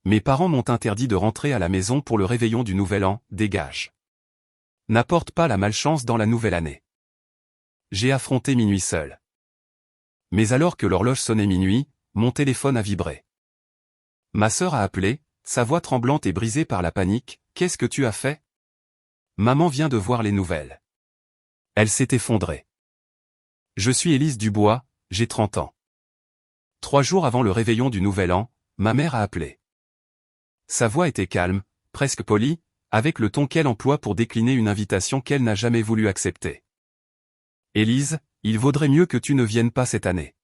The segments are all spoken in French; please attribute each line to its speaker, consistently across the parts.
Speaker 1: Mes parents m'ont interdit de rentrer à la maison pour le réveillon du Nouvel An, dégage. N'apporte pas la malchance dans la nouvelle année. J'ai affronté minuit seul. Mais alors que l'horloge sonnait minuit, mon téléphone a vibré. Ma sœur a appelé, sa voix tremblante et brisée par la panique. « Qu'est-ce que tu as fait ? Maman vient de voir les nouvelles. » Elle s'est effondrée. Je suis Élise Dubois, j'ai 30 ans. 3 jours avant le réveillon du Nouvel An, ma mère a appelé. Sa voix était calme, presque polie, avec le ton qu'elle emploie pour décliner une invitation qu'elle n'a jamais voulu accepter. « Élise, il vaudrait mieux que tu ne viennes pas cette année.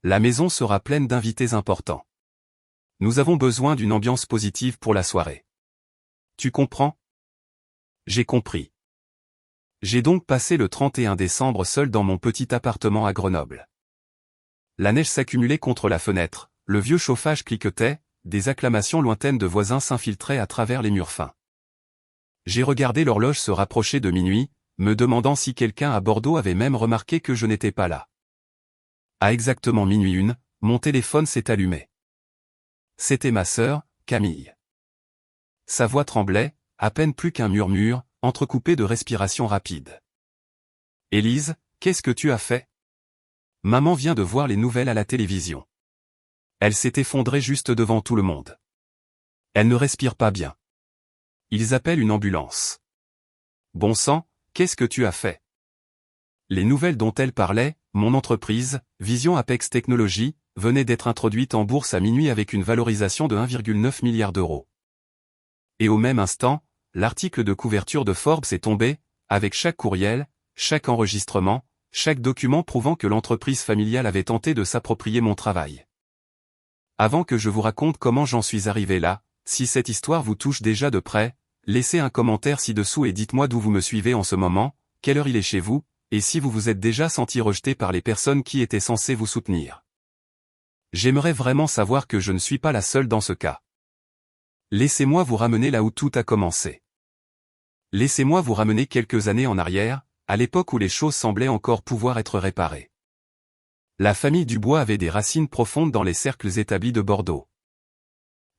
Speaker 1: La maison sera pleine d'invités importants. Nous avons besoin d'une ambiance positive pour la soirée. Tu comprends ? » J'ai compris. J'ai donc passé le 31 décembre seul dans mon petit appartement à Grenoble. La neige s'accumulait contre la fenêtre, le vieux chauffage cliquetait, des acclamations lointaines de voisins s'infiltraient à travers les murs fins. J'ai regardé l'horloge se rapprocher de minuit, me demandant si quelqu'un à Bordeaux avait même remarqué que je n'étais pas là. À exactement minuit 1, mon téléphone s'est allumé. C'était ma sœur, Camille. Sa voix tremblait, à peine plus qu'un murmure, entrecoupé de respirations rapides. « Élise, qu'est-ce que tu as fait ? Maman vient de voir les nouvelles à la télévision. Elle s'est effondrée juste devant tout le monde. Elle ne respire pas bien. Ils appellent une ambulance. Bon sang, qu'est-ce que tu as fait ? » Les nouvelles dont elle parlait, mon entreprise, Vision Apex Technologies, venait d'être introduite en bourse à minuit avec une valorisation de 1,9 milliard d'euros. Et au même instant, l'article de couverture de Forbes est tombé, avec chaque courriel, chaque enregistrement, chaque document prouvant que l'entreprise familiale avait tenté de s'approprier mon travail. Avant que je vous raconte comment j'en suis arrivé là, si cette histoire vous touche déjà de près, laissez un commentaire ci-dessous et dites-moi d'où vous me suivez en ce moment, quelle heure il est chez vous, et si vous vous êtes déjà senti rejeté par les personnes qui étaient censées vous soutenir. J'aimerais vraiment savoir que je ne suis pas la seule dans ce cas. Laissez-moi vous ramener là où tout a commencé. Laissez-moi vous ramener quelques années en arrière, à l'époque où les choses semblaient encore pouvoir être réparées. La famille Dubois avait des racines profondes dans les cercles établis de Bordeaux.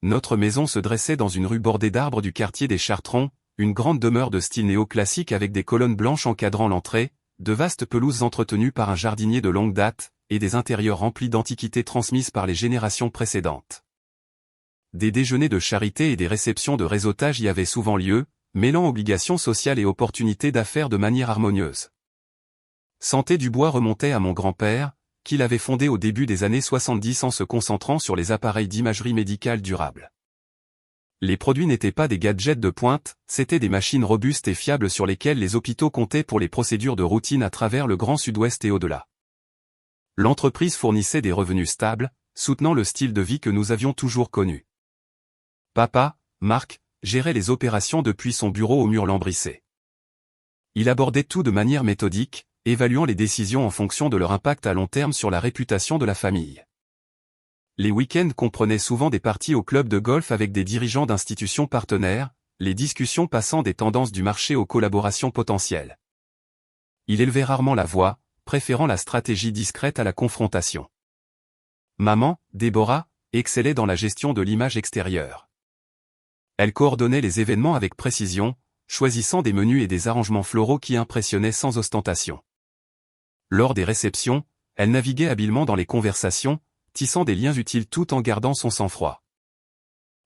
Speaker 1: Notre maison se dressait dans une rue bordée d'arbres du quartier des Chartrons, une grande demeure de style néoclassique avec des colonnes blanches encadrant l'entrée, de vastes pelouses entretenues par un jardinier de longue date, et des intérieurs remplis d'antiquités transmises par les générations précédentes. Des déjeuners de charité et des réceptions de réseautage y avaient souvent lieu, mêlant obligations sociales et opportunités d'affaires de manière harmonieuse. Santé Dubois remontait à mon grand-père, qu'il avait fondé au début des années 70 en se concentrant sur les appareils d'imagerie médicale durable. Les produits n'étaient pas des gadgets de pointe, c'étaient des machines robustes et fiables sur lesquelles les hôpitaux comptaient pour les procédures de routine à travers le Grand Sud-Ouest et au-delà. L'entreprise fournissait des revenus stables, soutenant le style de vie que nous avions toujours connu. Papa, Marc, gérait les opérations depuis son bureau au mur lambrissé. Il abordait tout de manière méthodique, évaluant les décisions en fonction de leur impact à long terme sur la réputation de la famille. Les week-ends comprenaient souvent des parties au club de golf avec des dirigeants d'institutions partenaires, les discussions passant des tendances du marché aux collaborations potentielles. Il élevait rarement la voix, préférant la stratégie discrète à la confrontation. Maman, Déborah, excellait dans la gestion de l'image extérieure. Elle coordonnait les événements avec précision, choisissant des menus et des arrangements floraux qui impressionnaient sans ostentation. Lors des réceptions, elle naviguait habilement dans les conversations, tissant des liens utiles tout en gardant son sang-froid.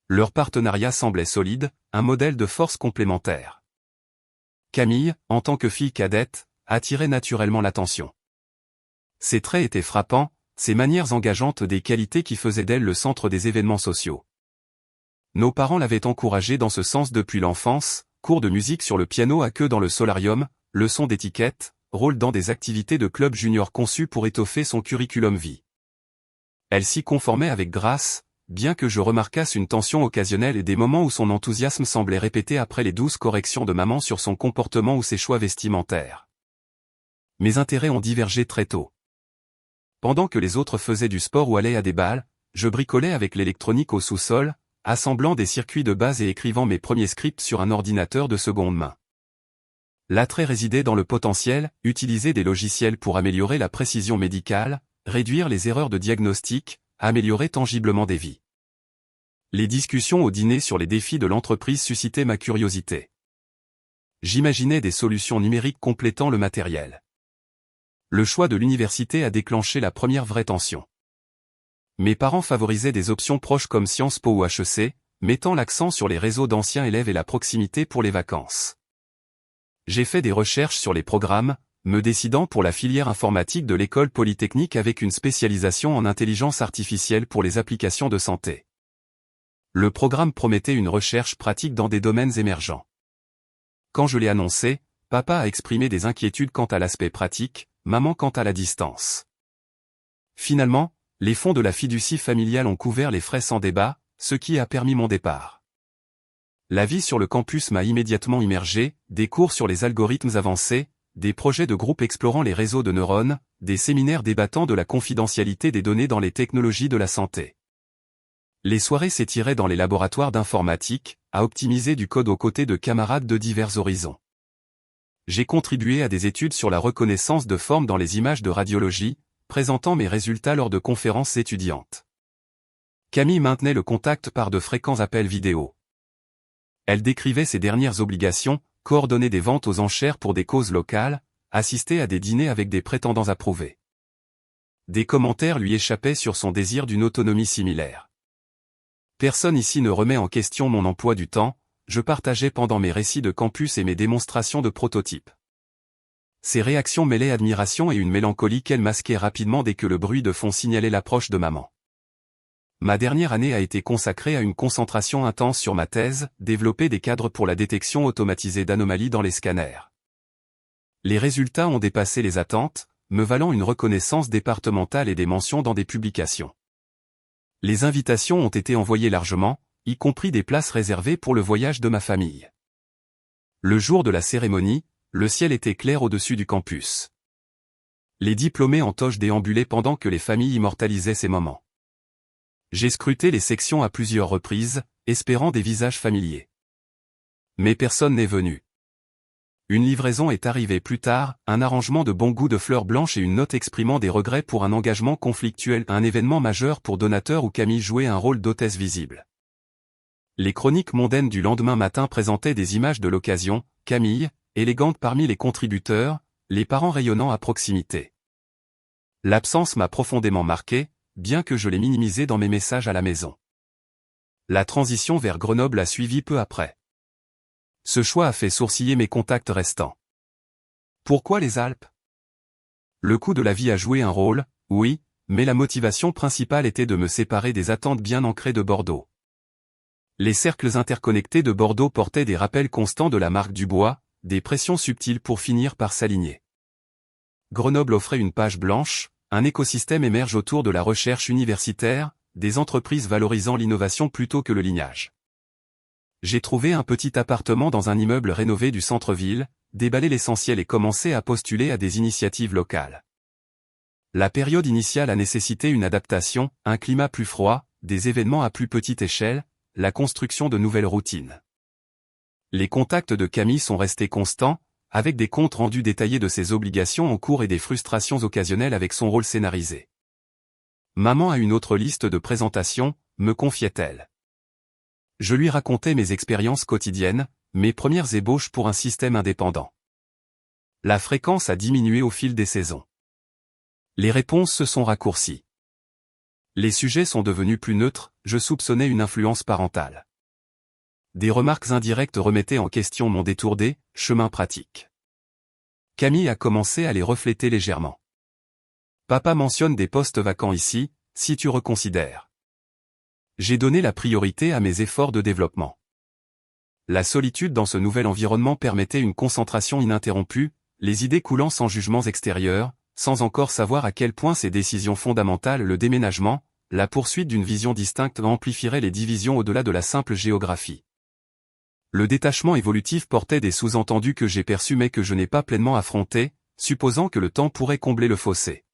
Speaker 1: Leur partenariat semblait solide, un modèle de force complémentaire. Camille, en tant que fille cadette, attirait naturellement l'attention. Ses traits étaient frappants, ses manières engageantes, des qualités qui faisaient d'elle le centre des événements sociaux. Nos parents l'avaient encouragée dans ce sens depuis l'enfance, cours de musique sur le piano à queue dans le solarium, leçons d'étiquette, rôle dans des activités de club junior conçues pour étoffer son curriculum vie. Elle s'y conformait avec grâce, bien que je remarquasse une tension occasionnelle et des moments où son enthousiasme semblait répété après les douces corrections de maman sur son comportement ou ses choix vestimentaires. Mes intérêts ont divergé très tôt. Pendant que les autres faisaient du sport ou allaient à des bals, je bricolais avec l'électronique au sous-sol, assemblant des circuits de base et écrivant mes premiers scripts sur un ordinateur de seconde main. L'attrait résidait dans le potentiel, utiliser des logiciels pour améliorer la précision médicale, réduire les erreurs de diagnostic, améliorer tangiblement des vies. Les discussions au dîner sur les défis de l'entreprise suscitaient ma curiosité. J'imaginais des solutions numériques complétant le matériel. Le choix de l'université a déclenché la première vraie tension. Mes parents favorisaient des options proches comme Sciences Po ou HEC, mettant l'accent sur les réseaux d'anciens élèves et la proximité pour les vacances. J'ai fait des recherches sur les programmes, me décidant pour la filière informatique de l'école polytechnique avec une spécialisation en intelligence artificielle pour les applications de santé. Le programme promettait une recherche pratique dans des domaines émergents. Quand je l'ai annoncé, papa a exprimé des inquiétudes quant à l'aspect pratique, maman quant à la distance. Finalement, les fonds de la fiducie familiale ont couvert les frais sans débat, ce qui a permis mon départ. La vie sur le campus m'a immédiatement immergé, des cours sur les algorithmes avancés, des projets de groupe explorant les réseaux de neurones, des séminaires débattant de la confidentialité des données dans les technologies de la santé. Les soirées s'étiraient dans les laboratoires d'informatique, à optimiser du code aux côtés de camarades de divers horizons. J'ai contribué à des études sur la reconnaissance de formes dans les images de radiologie, présentant mes résultats lors de conférences étudiantes. Camille maintenait le contact par de fréquents appels vidéo. Elle décrivait ses dernières obligations, coordonner des ventes aux enchères pour des causes locales, assister à des dîners avec des prétendants approuvés. Des commentaires lui échappaient sur son désir d'une autonomie similaire. Personne ici ne remet en question mon emploi du temps, je partageais pendant mes récits de campus et mes démonstrations de prototypes. Ses réactions mêlaient admiration et une mélancolie qu'elle masquait rapidement dès que le bruit de fond signalait l'approche de maman. Ma dernière année a été consacrée à une concentration intense sur ma thèse, développer des cadres pour la détection automatisée d'anomalies dans les scanners. Les résultats ont dépassé les attentes, me valant une reconnaissance départementale et des mentions dans des publications. Les invitations ont été envoyées largement, y compris des places réservées pour le voyage de ma famille. Le jour de la cérémonie, le ciel était clair au-dessus du campus. Les diplômés en toge déambulaient pendant que les familles immortalisaient ces moments. J'ai scruté les sections à plusieurs reprises, espérant des visages familiers. Mais personne n'est venu. Une livraison est arrivée plus tard, un arrangement de bon goût de fleurs blanches et une note exprimant des regrets pour un engagement conflictuel, un événement majeur pour donateur où Camille jouait un rôle d'hôtesse visible. Les chroniques mondaines du lendemain matin présentaient des images de l'occasion, Camille, élégante parmi les contributeurs, les parents rayonnant à proximité. L'absence m'a profondément marqué, bien que je l'ai minimisé dans mes messages à la maison. La transition vers Grenoble a suivi peu après. Ce choix a fait sourciller mes contacts restants. Pourquoi les Alpes? Le coût de la vie a joué un rôle, oui, mais la motivation principale était de me séparer des attentes bien ancrées de Bordeaux. Les cercles interconnectés de Bordeaux portaient des rappels constants de la marque du bois, des pressions subtiles pour finir par s'aligner. Grenoble offrait une page blanche, un écosystème émerge autour de la recherche universitaire, des entreprises valorisant l'innovation plutôt que le lignage. J'ai trouvé un petit appartement dans un immeuble rénové du centre-ville, déballé l'essentiel et commencé à postuler à des initiatives locales. La période initiale a nécessité une adaptation, un climat plus froid, des événements à plus petite échelle, la construction de nouvelles routines. Les contacts de Camille sont restés constants, avec des comptes rendus détaillés de ses obligations en cours et des frustrations occasionnelles avec son rôle scénarisé. Maman a une autre liste de présentations, me confiait-elle. Je lui racontais mes expériences quotidiennes, mes premières ébauches pour un système indépendant. La fréquence a diminué au fil des saisons. Les réponses se sont raccourcies. Les sujets sont devenus plus neutres, je soupçonnais une influence parentale. Des remarques indirectes remettaient en question mon détour des chemins pratiques. Camille a commencé à les refléter légèrement. Papa mentionne des postes vacants ici, si tu reconsidères. J'ai donné la priorité à mes efforts de développement. La solitude dans ce nouvel environnement permettait une concentration ininterrompue, les idées coulant sans jugements extérieurs, sans encore savoir à quel point ces décisions fondamentales, le déménagement, la poursuite d'une vision distincte amplifieraient les divisions au-delà de la simple géographie. Le détachement évolutif portait des sous-entendus que j'ai perçus mais que je n'ai pas pleinement affrontés, supposant que le temps pourrait combler le fossé.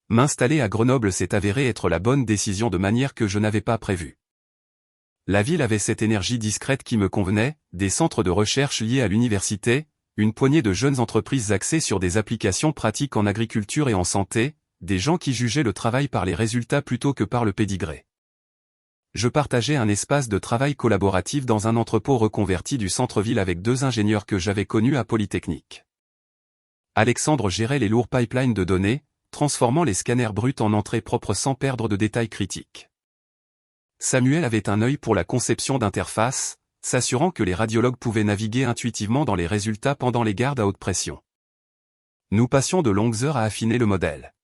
Speaker 1: M'installer à Grenoble s'est avéré être la bonne décision de manière que je n'avais pas prévue. La ville avait cette énergie discrète qui me convenait, des centres de recherche liés à l'université, une poignée de jeunes entreprises axées sur des applications pratiques en agriculture et en santé, des gens qui jugeaient le travail par les résultats plutôt que par le pédigré. je partageais un espace de travail collaboratif dans un entrepôt reconverti du centre-ville avec 2 ingénieurs que j'avais connus à Polytechnique. Alexandre gérait les lourds pipelines de données, transformant les scanners bruts en entrées propres sans perdre de détails critiques. Samuel avait un œil pour la conception d'interfaces, s'assurant que les radiologues pouvaient naviguer intuitivement dans les résultats pendant les gardes à haute pression. Nous passions de longues heures à affiner le modèle.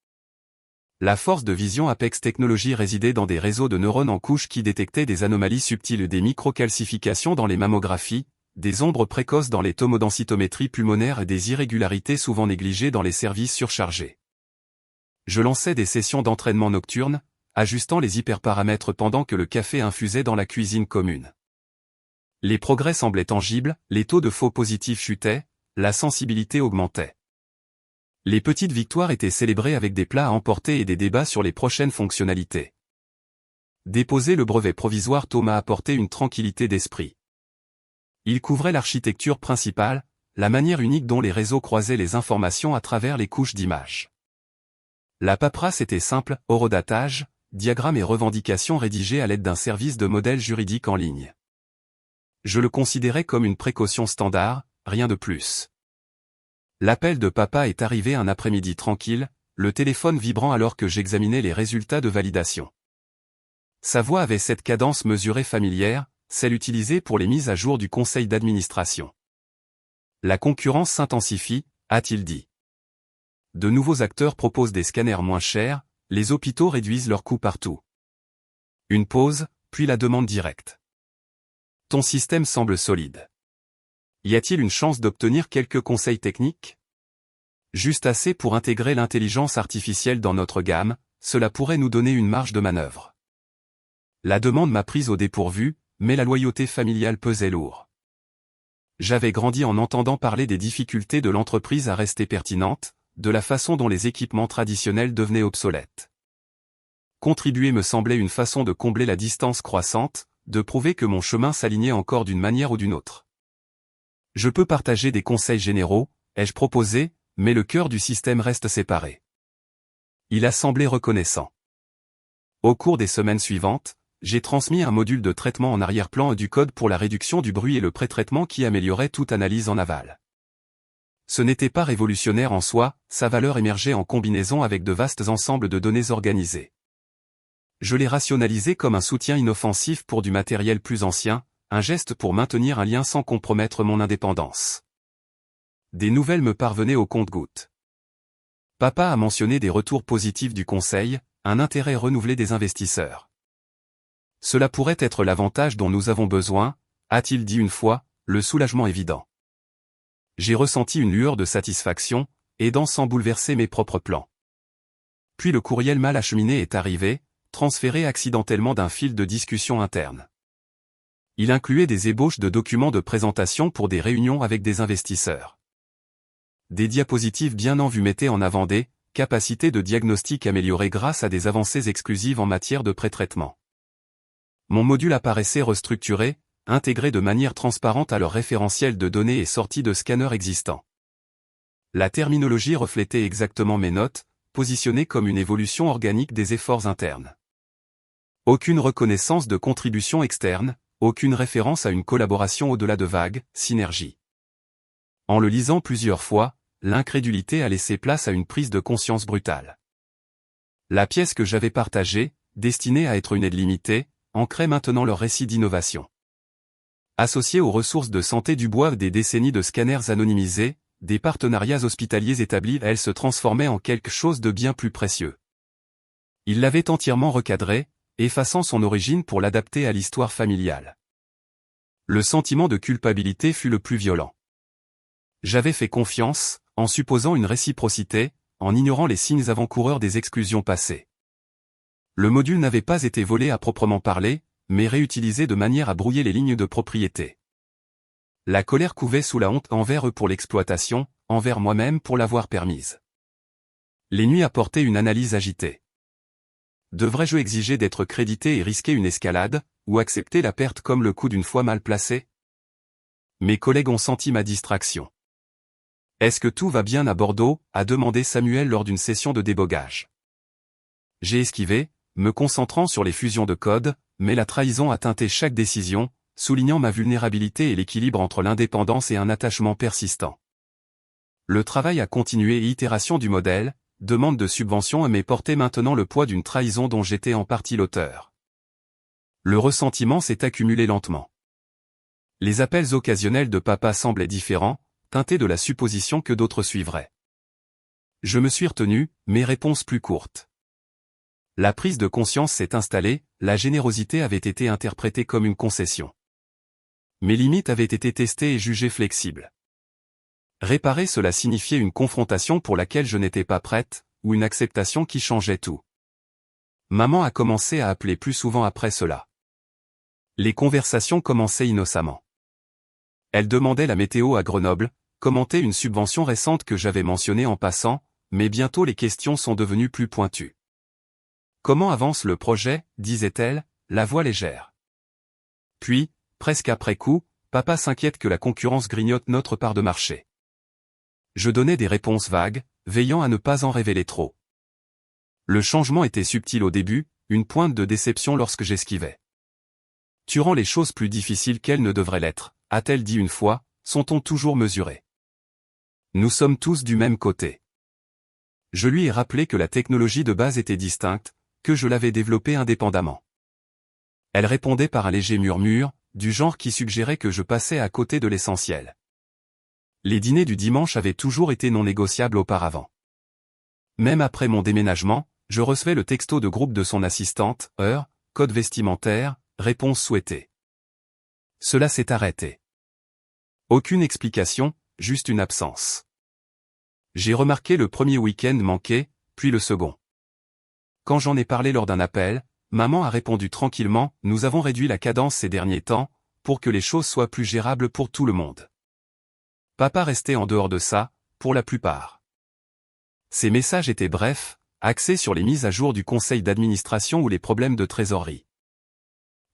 Speaker 1: La force de vision Apex Technologies résidait dans des réseaux de neurones en couche qui détectaient des anomalies subtiles, des microcalcifications dans les mammographies, des ombres précoces dans les tomodensitométries pulmonaires et des irrégularités souvent négligées dans les services surchargés. Je lançais des sessions d'entraînement nocturnes, ajustant les hyperparamètres pendant que le café infusait dans la cuisine commune. Les progrès semblaient tangibles, les taux de faux positifs chutaient, la sensibilité augmentait. Les petites victoires étaient célébrées avec des plats à emporter et des débats sur les prochaines fonctionnalités. Déposer le brevet provisoire tôt m'a apporté une tranquillité d'esprit. Il couvrait l'architecture principale, la manière unique dont les réseaux croisaient les informations à travers les couches d'images. La paperasse était simple, horodatage, diagrammes et revendications rédigés à l'aide d'un service de modèle juridique en ligne. Je le considérais comme une précaution standard, rien de plus. L'appel de papa est arrivé un après-midi tranquille, le téléphone vibrant alors que j'examinais les résultats de validation. Sa voix avait cette cadence mesurée familière, celle utilisée pour les mises à jour du conseil d'administration. La concurrence s'intensifie, a-t-il dit. De nouveaux acteurs proposent des scanners moins chers, les hôpitaux réduisent leurs coûts partout. Une pause, puis la demande directe. Ton système semble solide. Y a-t-il une chance d'obtenir quelques conseils techniques? Juste assez pour intégrer l'intelligence artificielle dans notre gamme, cela pourrait nous donner une marge de manœuvre. La demande m'a prise au dépourvu, mais la loyauté familiale pesait lourd. J'avais grandi en entendant parler des difficultés de l'entreprise à rester pertinente, de la façon dont les équipements traditionnels devenaient obsolètes. Contribuer me semblait une façon de combler la distance croissante, de prouver que mon chemin s'alignait encore d'une manière ou d'une autre. Je peux partager des conseils généraux, ai-je proposé, mais le cœur du système reste séparé. Il a semblé reconnaissant. Au cours des semaines suivantes, j'ai transmis un module de traitement en arrière-plan du code pour la réduction du bruit et le pré-traitement qui améliorait toute analyse en aval. Ce n'était pas révolutionnaire en soi, sa valeur émergeait en combinaison avec de vastes ensembles de données organisées. Je l'ai rationalisé comme un soutien inoffensif pour du matériel plus ancien, un geste pour maintenir un lien sans compromettre mon indépendance. Des nouvelles me parvenaient au compte-gouttes. Papa a mentionné des retours positifs du conseil, un intérêt renouvelé des investisseurs. Cela pourrait être l'avantage dont nous avons besoin, a-t-il dit une fois, le soulagement évident. J'ai ressenti une lueur de satisfaction, aidant sans bouleverser mes propres plans. Puis le courriel mal acheminé est arrivé, transféré accidentellement d'un fil de discussion interne. Il incluait des ébauches de documents de présentation pour des réunions avec des investisseurs. Des diapositives bien en vue mettaient en avant des capacités de diagnostic améliorées grâce à des avancées exclusives en matière de pré-traitement. Mon module apparaissait restructuré, intégré de manière transparente à leur référentiel de données et sorti de scanners existants. La terminologie reflétait exactement mes notes, positionnées comme une évolution organique des efforts internes. Aucune reconnaissance de contribution externe, aucune référence à une collaboration au-delà de vagues, synergie. En le lisant plusieurs fois, l'incrédulité a laissé place à une prise de conscience brutale. La pièce que j'avais partagée, destinée à être une aide limitée, ancrait maintenant leur récit d'innovation. Associée aux ressources de santé du bois des décennies de scanners anonymisés, des partenariats hospitaliers établis, elle se transformait en quelque chose de bien plus précieux. Il l'avait entièrement recadré, effaçant son origine pour l'adapter à l'histoire familiale. Le sentiment de culpabilité fut le plus violent. J'avais fait confiance, en supposant une réciprocité, en ignorant les signes avant-coureurs des exclusions passées. Le module n'avait pas été volé à proprement parler, mais réutilisé de manière à brouiller les lignes de propriété. La colère couvait sous la honte envers eux pour l'exploitation, envers moi-même pour l'avoir permise. Les nuits apportaient une analyse agitée. Devrais-je exiger d'être crédité et risquer une escalade, ou accepter la perte comme le coup d'une foi mal placée? Mes collègues ont senti ma distraction. Est-ce que tout va bien à Bordeaux? A demandé Samuel lors d'une session de débogage. J'ai esquivé, me concentrant sur les fusions de code, mais la trahison a teinté chaque décision, soulignant ma vulnérabilité et l'équilibre entre l'indépendance et un attachement persistant. Le travail a continué et itération du modèle, demande de subvention mais portait maintenant le poids d'une trahison dont j'étais en partie l'auteur. Le ressentiment s'est accumulé lentement. Les appels occasionnels de papa semblaient différents, teintés de la supposition que d'autres suivraient. Je me suis retenu, mes réponses plus courtes. La prise de conscience s'est installée, la générosité avait été interprétée comme une concession. Mes limites avaient été testées et jugées flexibles. Réparer cela signifiait une confrontation pour laquelle je n'étais pas prête, ou une acceptation qui changeait tout. Maman a commencé à appeler plus souvent après cela. Les conversations commençaient innocemment. Elle demandait la météo à Grenoble, commentait une subvention récente que j'avais mentionnée en passant, mais bientôt les questions sont devenues plus pointues. Comment avance le projet, disait-elle, la voix légère. Puis, presque après coup, papa s'inquiète que la concurrence grignote notre part de marché. Je donnais des réponses vagues, veillant à ne pas en révéler trop. Le changement était subtil au début, une pointe de déception lorsque j'esquivais. Tu rends les choses plus difficiles qu'elles ne devraient l'être, a-t-elle dit une fois, sont-on toujours mesurés? Nous sommes tous du même côté. Je lui ai rappelé que la technologie de base était distincte, que je l'avais développée indépendamment. Elle répondait par un léger murmure, du genre qui suggérait que je passais à côté de l'essentiel. Les dîners du dimanche avaient toujours été non négociables auparavant. Même après mon déménagement, je recevais le texto de groupe de son assistante, heure, code vestimentaire, réponse souhaitée. Cela s'est arrêté. Aucune explication, juste une absence. J'ai remarqué le premier week-end manqué, puis le second. Quand j'en ai parlé lors d'un appel, maman a répondu tranquillement, nous avons réduit la cadence ces derniers temps, pour que les choses soient plus gérables pour tout le monde. Papa restait en dehors de ça, pour la plupart. Ces messages étaient brefs, axés sur les mises à jour du conseil d'administration ou les problèmes de trésorerie.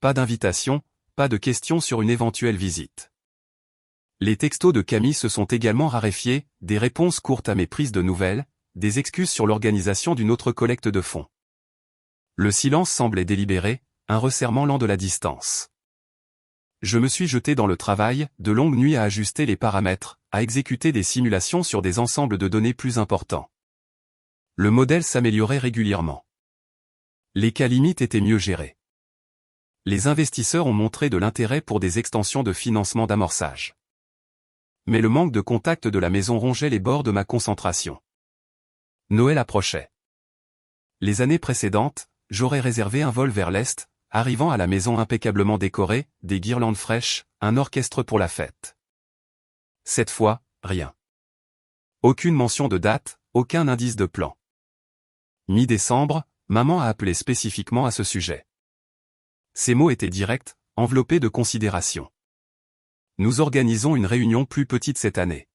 Speaker 1: Pas d'invitation, pas de questions sur une éventuelle visite. Les textos de Camille se sont également raréfiés, des réponses courtes à mes prises de nouvelles, des excuses sur l'organisation d'une autre collecte de fonds. Le silence semblait délibéré, un resserrement lent de la distance. Je me suis jeté dans le travail, de longues nuits à ajuster les paramètres, à exécuter des simulations sur des ensembles de données plus importants. Le modèle s'améliorait régulièrement. Les cas limites étaient mieux gérés. Les investisseurs ont montré de l'intérêt pour des extensions de financement d'amorçage. Mais le manque de contact de la maison rongeait les bords de ma concentration. Noël approchait. Les années précédentes, j'aurais réservé un vol vers l'Est, arrivant à la maison impeccablement décorée, des guirlandes fraîches, un orchestre pour la fête. Cette fois, rien. Aucune mention de date, aucun indice de plan. Mi-décembre, maman a appelé spécifiquement à ce sujet. Ces mots étaient directs, enveloppés de considération. Nous organisons une réunion plus petite cette année.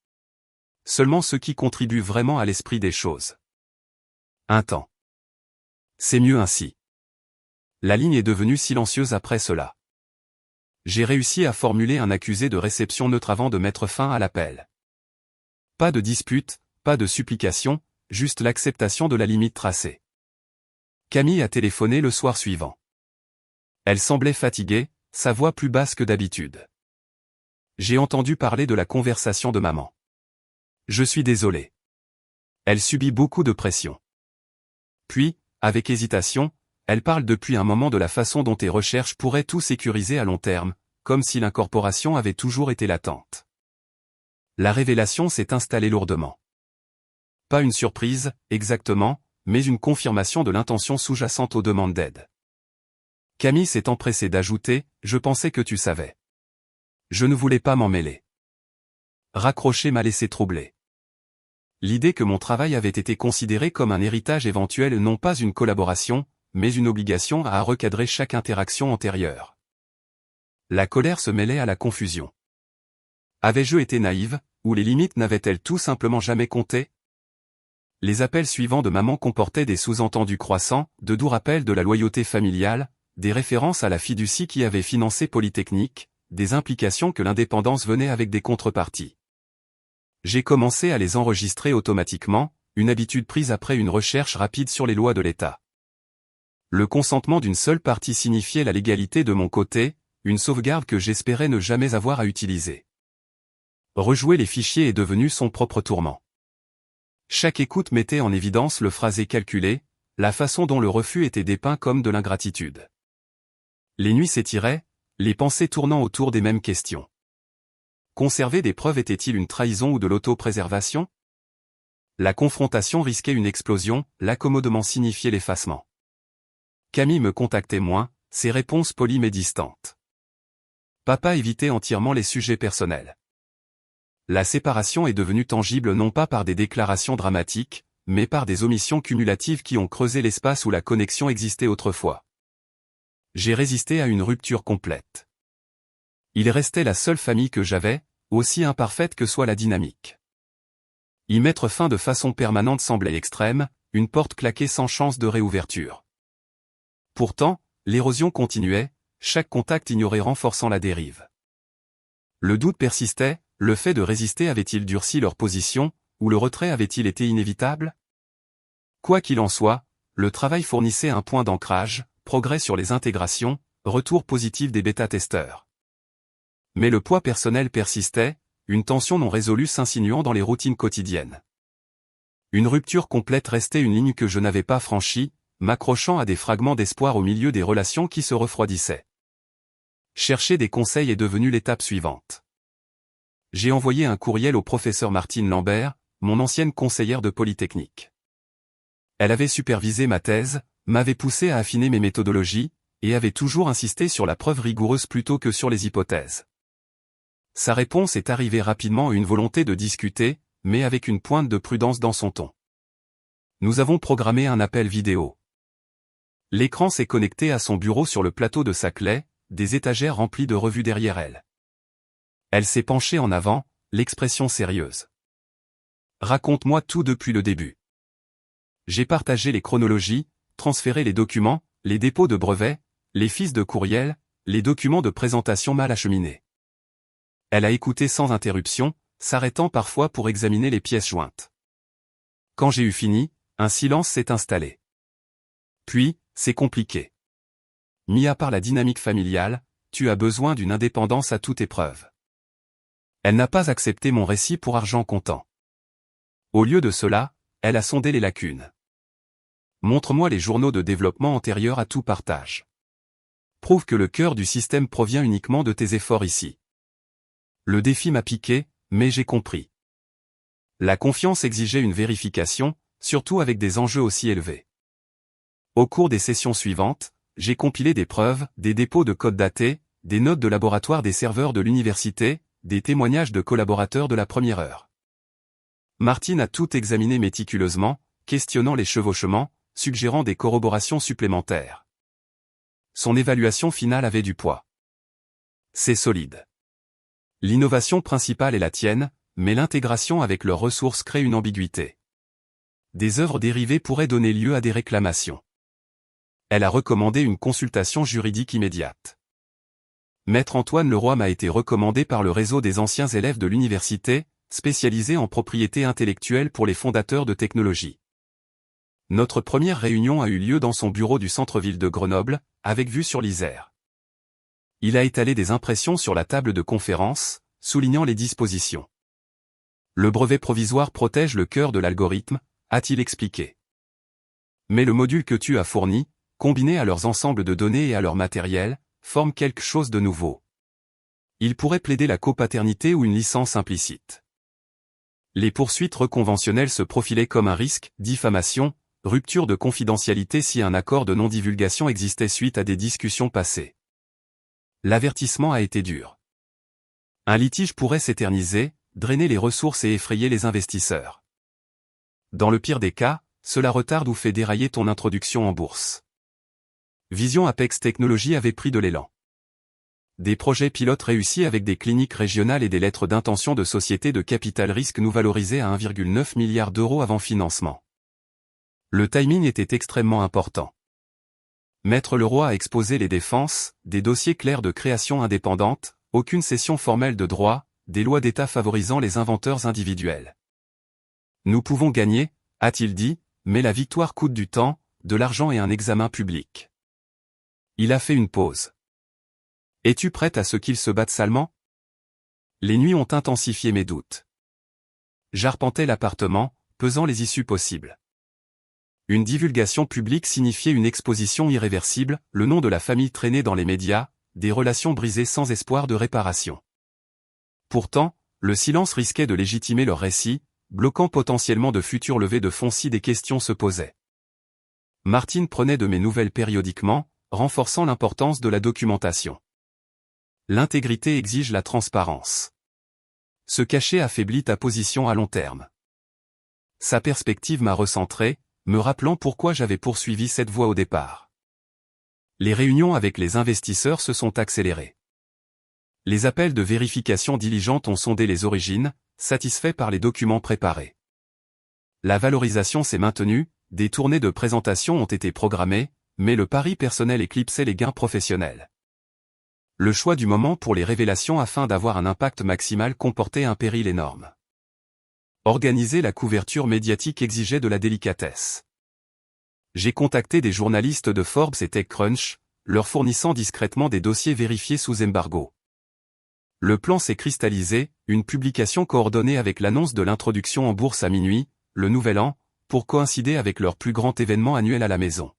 Speaker 1: Seulement ceux qui contribuent vraiment à l'esprit des choses. Un temps. C'est mieux ainsi. La ligne est devenue silencieuse après cela. J'ai réussi à formuler un accusé de réception neutre avant de mettre fin à l'appel. Pas de dispute, pas de supplication, juste l'acceptation de la limite tracée. Camille a téléphoné le soir suivant. Elle semblait fatiguée, sa voix plus basse que d'habitude. J'ai entendu parler de la conversation de maman. Je suis désolé. Elle subit beaucoup de pression. Puis, avec hésitation, elle parle depuis un moment de la façon dont tes recherches pourraient tout sécuriser à long terme, comme si l'incorporation avait toujours été latente. La révélation s'est installée lourdement. Pas une surprise, exactement, mais une confirmation de l'intention sous-jacente aux demandes d'aide. Camille s'est empressée d'ajouter, je pensais que tu savais. Je ne voulais pas m'en mêler. Raccrocher m'a laissé troubler. L'idée que mon travail avait été considéré comme un héritage éventuel, non pas une collaboration, mais une obligation à recadrer chaque interaction antérieure. La colère se mêlait à la confusion. Avais-je été naïve, ou les limites n'avaient-elles tout simplement jamais compté? Les appels suivants de maman comportaient des sous-entendus croissants, de doux rappels de la loyauté familiale, des références à la fiducie qui avait financé Polytechnique, des implications que l'indépendance venait avec des contreparties. J'ai commencé à les enregistrer automatiquement, une habitude prise après une recherche rapide sur les lois de l'État. Le consentement d'une seule partie signifiait la légalité de mon côté, une sauvegarde que j'espérais ne jamais avoir à utiliser. Rejouer les fichiers est devenu son propre tourment. Chaque écoute mettait en évidence le phrasé calculé, la façon dont le refus était dépeint comme de l'ingratitude. Les nuits s'étiraient, les pensées tournant autour des mêmes questions. Conserver des preuves était-il une trahison ou de l'autopréservation? La confrontation risquait une explosion, l'accommodement signifiait l'effacement. Camille me contactait moins, ses réponses polies mais distantes. Papa évitait entièrement les sujets personnels. La séparation est devenue tangible non pas par des déclarations dramatiques, mais par des omissions cumulatives qui ont creusé l'espace où la connexion existait autrefois. J'ai résisté à une rupture complète. Il restait la seule famille que j'avais, aussi imparfaite que soit la dynamique. Y mettre fin de façon permanente semblait extrême, une porte claquée sans chance de réouverture. Pourtant, l'érosion continuait, chaque contact ignoré renforçant la dérive. Le doute persistait, le fait de résister avait-il durci leur position, ou le retrait avait-il été inévitable? Quoi qu'il en soit, le travail fournissait un point d'ancrage, progrès sur les intégrations, retour positif des bêta-testeurs. Mais le poids personnel persistait, une tension non résolue s'insinuant dans les routines quotidiennes. Une rupture complète restait une ligne que je n'avais pas franchie, m'accrochant à des fragments d'espoir au milieu des relations qui se refroidissaient. Chercher des conseils est devenu l'étape suivante. J'ai envoyé un courriel au professeur Martine Lambert, mon ancienne conseillère de Polytechnique. Elle avait supervisé ma thèse, m'avait poussé à affiner mes méthodologies, et avait toujours insisté sur la preuve rigoureuse plutôt que sur les hypothèses. Sa réponse est arrivée rapidement à une volonté de discuter, mais avec une pointe de prudence dans son ton. Nous avons programmé un appel vidéo. L'écran s'est connecté à son bureau sur le plateau de sa clé, des étagères remplies de revues derrière elle. Elle s'est penchée en avant, l'expression sérieuse. Raconte-moi tout depuis le début. J'ai partagé les chronologies, transféré les documents, les dépôts de brevets, les fiches de courriel, les documents de présentation mal acheminés. Elle a écouté sans interruption, s'arrêtant parfois pour examiner les pièces jointes. Quand j'ai eu fini, un silence s'est installé. Puis, c'est compliqué. Mis à part la dynamique familiale, tu as besoin d'une indépendance à toute épreuve. Elle n'a pas accepté mon récit pour argent comptant. Au lieu de cela, elle a sondé les lacunes. Montre-moi les journaux de développement antérieurs à tout partage. Prouve que le cœur du système provient uniquement de tes efforts ici. Le défi m'a piqué, mais j'ai compris. La confiance exigeait une vérification, surtout avec des enjeux aussi élevés. Au cours des sessions suivantes, j'ai compilé des preuves, des dépôts de codes datés, des notes de laboratoire des serveurs de l'université, des témoignages de collaborateurs de la première heure. Martine a tout examiné méticuleusement, questionnant les chevauchements, suggérant des corroborations supplémentaires. Son évaluation finale avait du poids. C'est solide. L'innovation principale est la tienne, mais l'intégration avec leurs ressources crée une ambiguïté. Des œuvres dérivées pourraient donner lieu à des réclamations. Elle a recommandé une consultation juridique immédiate. Maître Antoine Leroy m'a été recommandé par le réseau des anciens élèves de l'université, spécialisé en propriété intellectuelle pour les fondateurs de technologie. Notre première réunion a eu lieu dans son bureau du centre-ville de Grenoble, avec vue sur l'Isère. Il a étalé des impressions sur la table de conférence, soulignant les dispositions. Le brevet provisoire protège le cœur de l'algorithme, a-t-il expliqué. Mais le module que tu as fourni, combiné à leurs ensembles de données et à leur matériel, forme quelque chose de nouveau. Il pourrait plaider la copaternité ou une licence implicite. Les poursuites reconventionnelles se profilaient comme un risque, diffamation, rupture de confidentialité si un accord de non-divulgation existait suite à des discussions passées. L'avertissement a été dur. Un litige pourrait s'éterniser, drainer les ressources et effrayer les investisseurs. Dans le pire des cas, cela retarde ou fait dérailler ton introduction en bourse. Vision Apex Technologies avait pris de l'élan. Des projets pilotes réussis avec des cliniques régionales et des lettres d'intention de sociétés de capital risque nous valorisaient à 1,9 milliard d'euros avant financement. Le timing était extrêmement important. Maître Leroy a exposé les défenses, des dossiers clairs de création indépendante, aucune cession formelle de droit, des lois d'État favorisant les inventeurs individuels. Nous pouvons gagner, a-t-il dit, mais la victoire coûte du temps, de l'argent et un examen public. Il a fait une pause. Es-tu prête à ce qu'ils se battent salement? Les nuits ont intensifié mes doutes. J'arpentais l'appartement, pesant les issues possibles. Une divulgation publique signifiait une exposition irréversible, le nom de la famille traîné dans les médias, des relations brisées sans espoir de réparation. Pourtant, le silence risquait de légitimer leur récit, bloquant potentiellement de futures levées de fonds si des questions se posaient. Martine prenait de mes nouvelles périodiquement, renforçant l'importance de la documentation. L'intégrité exige la transparence. Se cacher affaiblit ta position à long terme. Sa perspective m'a recentré, me rappelant pourquoi j'avais poursuivi cette voie au départ. Les réunions avec les investisseurs se sont accélérées. Les appels de vérification diligente ont sondé les origines, satisfaits par les documents préparés. La valorisation s'est maintenue, des tournées de présentation ont été programmées, mais le pari personnel éclipsait les gains professionnels. Le choix du moment pour les révélations afin d'avoir un impact maximal comportait un péril énorme. Organiser la couverture médiatique exigeait de la délicatesse. J'ai contacté des journalistes de Forbes et TechCrunch, leur fournissant discrètement des dossiers vérifiés sous embargo. Le plan s'est cristallisé, une publication coordonnée avec l'annonce de l'introduction en bourse à minuit, le Nouvel An, pour coïncider avec leur plus grand événement annuel à la maison.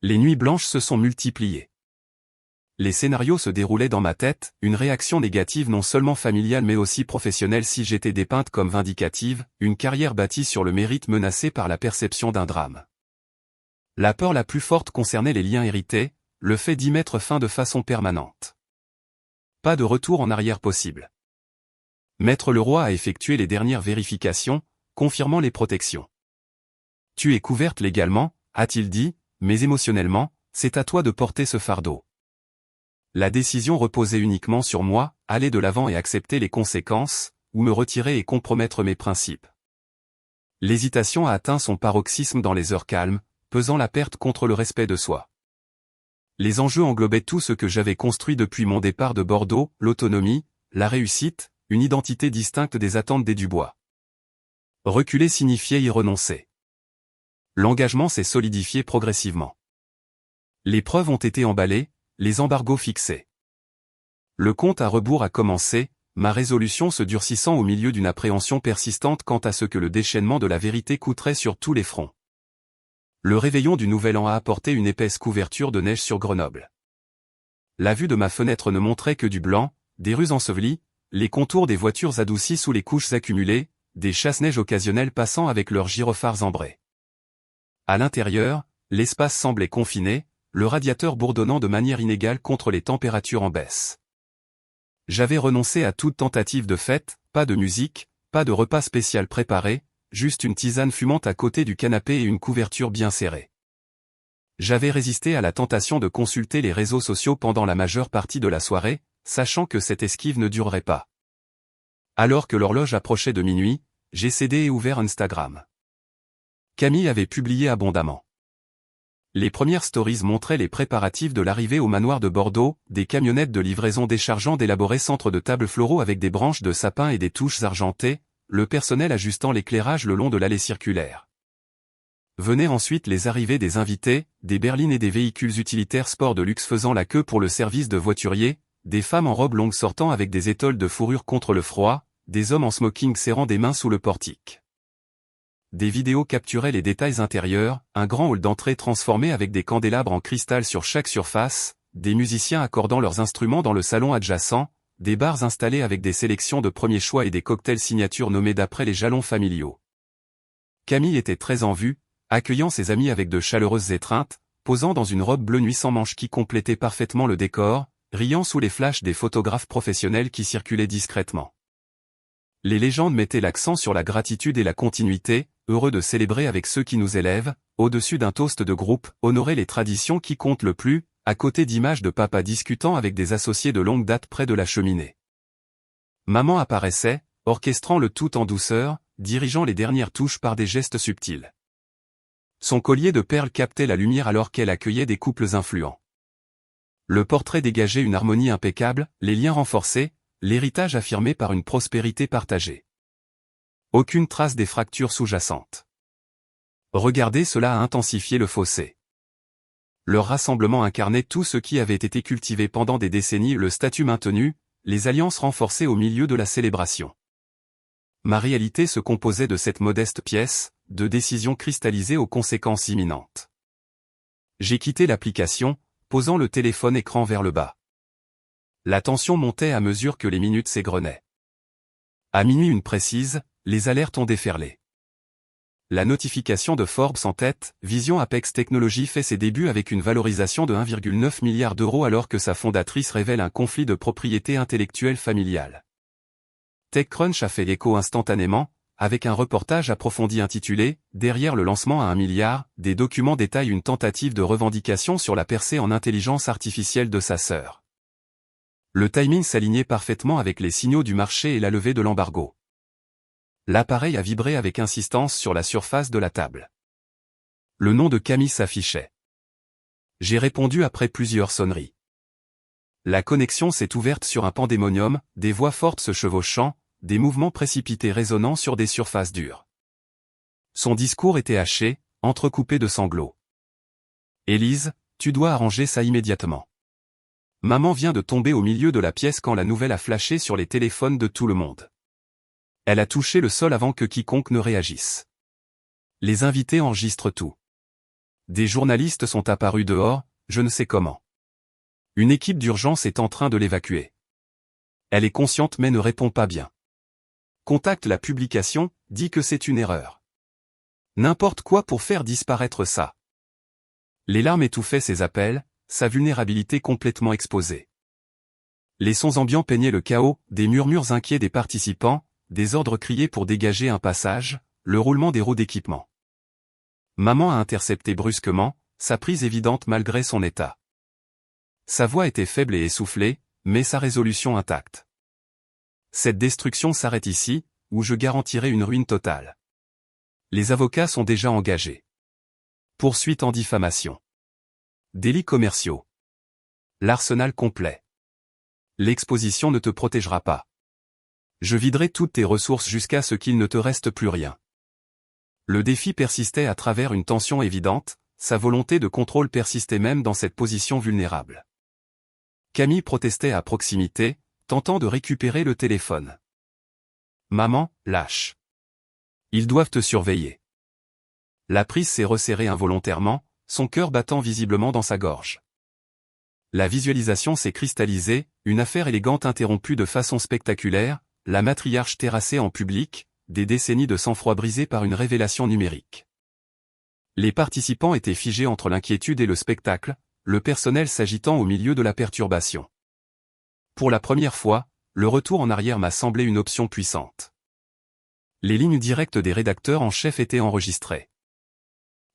Speaker 1: Les nuits blanches se sont multipliées. Les scénarios se déroulaient dans ma tête, une réaction négative non seulement familiale mais aussi professionnelle si j'étais dépeinte comme vindicative, une carrière bâtie sur le mérite menacée par la perception d'un drame. La peur la plus forte concernait les liens hérités, le fait d'y mettre fin de façon permanente. Pas de retour en arrière possible. Maître Leroy a effectué les dernières vérifications, confirmant les protections. Tu es couverte légalement, a-t-il dit, mais émotionnellement, c'est à toi de porter ce fardeau. La décision reposait uniquement sur moi, aller de l'avant et accepter les conséquences, ou me retirer et compromettre mes principes. L'hésitation a atteint son paroxysme dans les heures calmes, pesant la perte contre le respect de soi. Les enjeux englobaient tout ce que j'avais construit depuis mon départ de Bordeaux, l'autonomie, la réussite, une identité distincte des attentes des Dubois. Reculer signifiait y renoncer. L'engagement s'est solidifié progressivement. Les preuves ont été emballées, les embargos fixés. Le compte à rebours a commencé, ma résolution se durcissant au milieu d'une appréhension persistante quant à ce que le déchaînement de la vérité coûterait sur tous les fronts. Le réveillon du Nouvel An a apporté une épaisse couverture de neige sur Grenoble. La vue de ma fenêtre ne montrait que du blanc, des rues ensevelies, les contours des voitures adoucis sous les couches accumulées, des chasse-neige occasionnelles passant avec leurs gyrophares ambrés. À l'intérieur, l'espace semblait confiné, le radiateur bourdonnant de manière inégale contre les températures en baisse. J'avais renoncé à toute tentative de fête, pas de musique, pas de repas spécial préparé, juste une tisane fumante à côté du canapé et une couverture bien serrée. J'avais résisté à la tentation de consulter les réseaux sociaux pendant la majeure partie de la soirée, sachant que cette esquive ne durerait pas. Alors que l'horloge approchait de minuit, j'ai cédé et ouvert Instagram. Camille avait publié abondamment. Les premières stories montraient les préparatifs de l'arrivée au manoir de Bordeaux, des camionnettes de livraison déchargeant d'élaborés centres de tables floraux avec des branches de sapin et des touches argentées, le personnel ajustant l'éclairage le long de l'allée circulaire. Venaient ensuite les arrivées des invités, des berlines et des véhicules utilitaires sport de luxe faisant la queue pour le service de voiturier, des femmes en robe longue sortant avec des étoles de fourrure contre le froid, des hommes en smoking serrant des mains sous le portique. Des vidéos capturaient les détails intérieurs, un grand hall d'entrée transformé avec des candélabres en cristal sur chaque surface, des musiciens accordant leurs instruments dans le salon adjacent, des bars installés avec des sélections de premier choix et des cocktails signatures nommés d'après les jalons familiaux. Camille était très en vue, accueillant ses amis avec de chaleureuses étreintes, posant dans une robe bleu nuit sans manches qui complétait parfaitement le décor, riant sous les flashs des photographes professionnels qui circulaient discrètement. Les légendes mettaient l'accent sur la gratitude et la continuité, heureux de célébrer avec ceux qui nous élèvent, au-dessus d'un toast de groupe, honorer les traditions qui comptent le plus, à côté d'images de papa discutant avec des associés de longue date près de la cheminée. Maman apparaissait, orchestrant le tout en douceur, dirigeant les dernières touches par des gestes subtils. Son collier de perles captait la lumière alors qu'elle accueillait des couples influents. Le portrait dégageait une harmonie impeccable, les liens renforcés, l'héritage affirmé par une prospérité partagée. Aucune trace des fractures sous-jacentes. Regardez, cela a intensifié le fossé. Leur rassemblement incarnait tout ce qui avait été cultivé pendant des décennies, le statut maintenu, les alliances renforcées au milieu de la célébration. Ma réalité se composait de cette modeste pièce, de décisions cristallisées aux conséquences imminentes. J'ai quitté l'application, posant le téléphone écran vers le bas. La tension montait à mesure que les minutes s'égrenaient. À minuit une précise, les alertes ont déferlé. La notification de Forbes en tête, Vision Apex Technologies fait ses débuts avec une valorisation de 1,9 milliard d'euros alors que sa fondatrice révèle un conflit de propriété intellectuelle familiale. TechCrunch a fait écho instantanément, avec un reportage approfondi intitulé « Derrière le lancement à 1 milliard », des documents détaillent une tentative de revendication sur la percée en intelligence artificielle de sa sœur. Le timing s'alignait parfaitement avec les signaux du marché et la levée de l'embargo. L'appareil a vibré avec insistance sur la surface de la table. Le nom de Camille s'affichait. J'ai répondu après plusieurs sonneries. La connexion s'est ouverte sur un pandémonium, des voix fortes se chevauchant, des mouvements précipités résonnant sur des surfaces dures. Son discours était haché, entrecoupé de sanglots. « Élise, tu dois arranger ça immédiatement. Maman vient de tomber au milieu de la pièce quand la nouvelle a flashé sur les téléphones de tout le monde. Elle a touché le sol avant que quiconque ne réagisse. Les invités enregistrent tout. Des journalistes sont apparus dehors, je ne sais comment. Une équipe d'urgence est en train de l'évacuer. Elle est consciente mais ne répond pas bien. Contacte la publication, dit que c'est une erreur. N'importe quoi pour faire disparaître ça. » Les larmes étouffaient ses appels, sa vulnérabilité complètement exposée. Les sons ambiants peignaient le chaos, des murmures inquiets des participants, des ordres criés pour dégager un passage, le roulement des roues d'équipement. Maman a intercepté brusquement, sa prise évidente malgré son état. Sa voix était faible et essoufflée, mais sa résolution intacte. Cette destruction s'arrête ici, ou je garantirai une ruine totale. Les avocats sont déjà engagés. Poursuite en diffamation. Délits commerciaux. L'arsenal complet. L'exposition ne te protégera pas. Je viderai toutes tes ressources jusqu'à ce qu'il ne te reste plus rien. Le défi persistait à travers une tension évidente, sa volonté de contrôle persistait même dans cette position vulnérable. Camille protestait à proximité, tentant de récupérer le téléphone. « Maman, lâche. Ils doivent te surveiller. » La prise s'est resserrée involontairement, son cœur battant visiblement dans sa gorge. La visualisation s'est cristallisée, une affaire élégante interrompue de façon spectaculaire, la matriarche terrassée en public, des décennies de sang-froid brisées par une révélation numérique. Les participants étaient figés entre l'inquiétude et le spectacle, le personnel s'agitant au milieu de la perturbation. Pour la première fois, le retour en arrière m'a semblé une option puissante. Les lignes directes des rédacteurs en chef étaient enregistrées.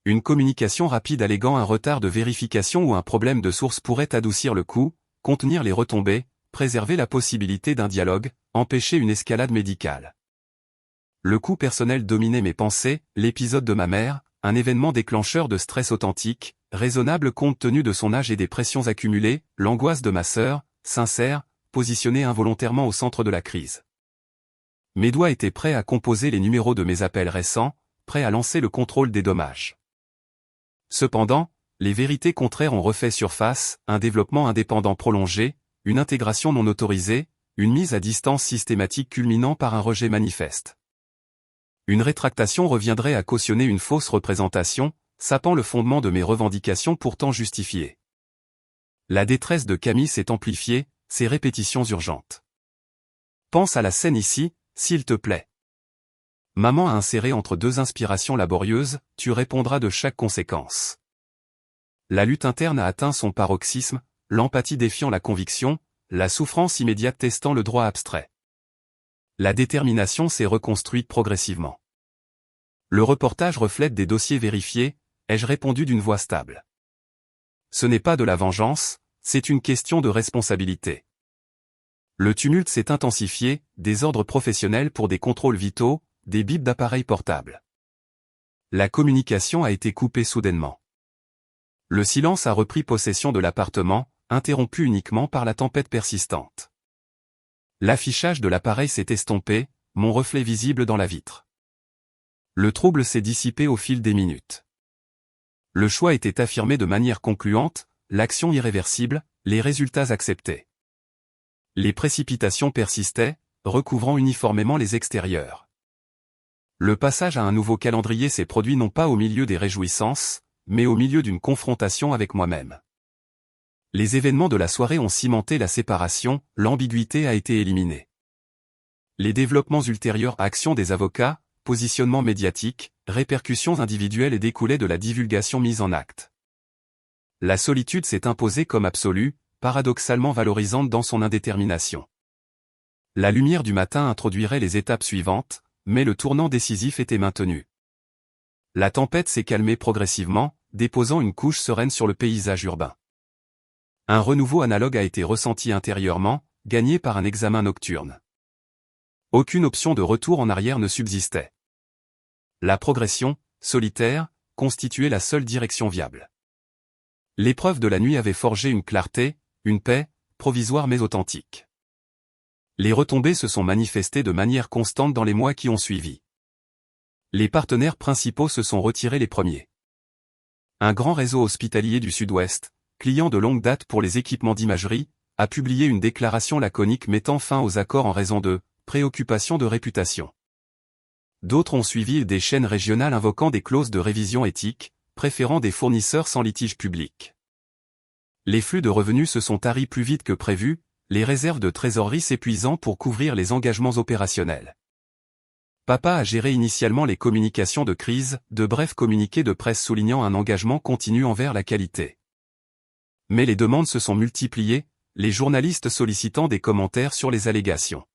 Speaker 1: Une communication rapide alléguant un retard de vérification ou un problème de source pourrait adoucir le coup, contenir les retombées, préserver la possibilité d'un dialogue, empêcher une escalade médicale. Le coup personnel dominait mes pensées, l'épisode de ma mère, un événement déclencheur de stress authentique, raisonnable compte tenu de son âge et des pressions accumulées, l'angoisse de ma sœur, sincère, positionnée involontairement au centre de la crise. Mes doigts étaient prêts à composer les numéros de mes appels récents, prêts à lancer le contrôle des dommages. Cependant, les vérités contraires ont refait surface, un développement indépendant prolongé, une intégration non autorisée, une mise à distance systématique culminant par un rejet manifeste. Une rétractation reviendrait à cautionner une fausse représentation, sapant le fondement de mes revendications pourtant justifiées. La détresse de Camille s'est amplifiée, ses répétitions urgentes. Pense à la scène ici, s'il te plaît. Maman a inséré entre deux inspirations laborieuses, tu répondras de chaque conséquence. La lutte interne a atteint son paroxysme, l'empathie défiant la conviction, la souffrance immédiate testant le droit abstrait. La détermination s'est reconstruite progressivement. Le reportage reflète des dossiers vérifiés, ai-je répondu d'une voix stable. Ce n'est pas de la vengeance, c'est une question de responsabilité. Le tumulte s'est intensifié, des ordres professionnels pour des contrôles vitaux, des bips d'appareils portables. La communication a été coupée soudainement. Le silence a repris possession de l'appartement, interrompu uniquement par la tempête persistante. L'affichage de l'appareil s'est estompé, mon reflet visible dans la vitre. Le trouble s'est dissipé au fil des minutes. Le choix était affirmé de manière concluante, l'action irréversible, les résultats acceptés. Les précipitations persistaient, recouvrant uniformément les extérieurs. Le passage à un nouveau calendrier s'est produit non pas au milieu des réjouissances, mais au milieu d'une confrontation avec moi-même. Les événements de la soirée ont cimenté la séparation, l'ambiguïté a été éliminée. Les développements ultérieurs, actions des avocats, positionnement médiatique, répercussions individuelles et découlaient de la divulgation mise en acte. La solitude s'est imposée comme absolue, paradoxalement valorisante dans son indétermination. La lumière du matin introduirait les étapes suivantes, mais le tournant décisif était maintenu. La tempête s'est calmée progressivement, déposant une couche sereine sur le paysage urbain. Un renouveau analogue a été ressenti intérieurement, gagné par un examen nocturne. Aucune option de retour en arrière ne subsistait. La progression, solitaire, constituait la seule direction viable. L'épreuve de la nuit avait forgé une clarté, une paix, provisoire mais authentique. Les retombées se sont manifestées de manière constante dans les mois qui ont suivi. Les partenaires principaux se sont retirés les premiers. Un grand réseau hospitalier du Sud-Ouest, client de longue date pour les équipements d'imagerie, a publié une déclaration laconique mettant fin aux accords en raison de préoccupations de réputation. D'autres ont suivi des chaînes régionales invoquant des clauses de révision éthique, préférant des fournisseurs sans litige public. Les flux de revenus se sont taris plus vite que prévu, les réserves de trésorerie s'épuisant pour couvrir les engagements opérationnels. Papa a géré initialement les communications de crise, de brefs communiqués de presse soulignant un engagement continu envers la qualité. Mais les demandes se sont multipliées, les journalistes sollicitant des commentaires sur les allégations.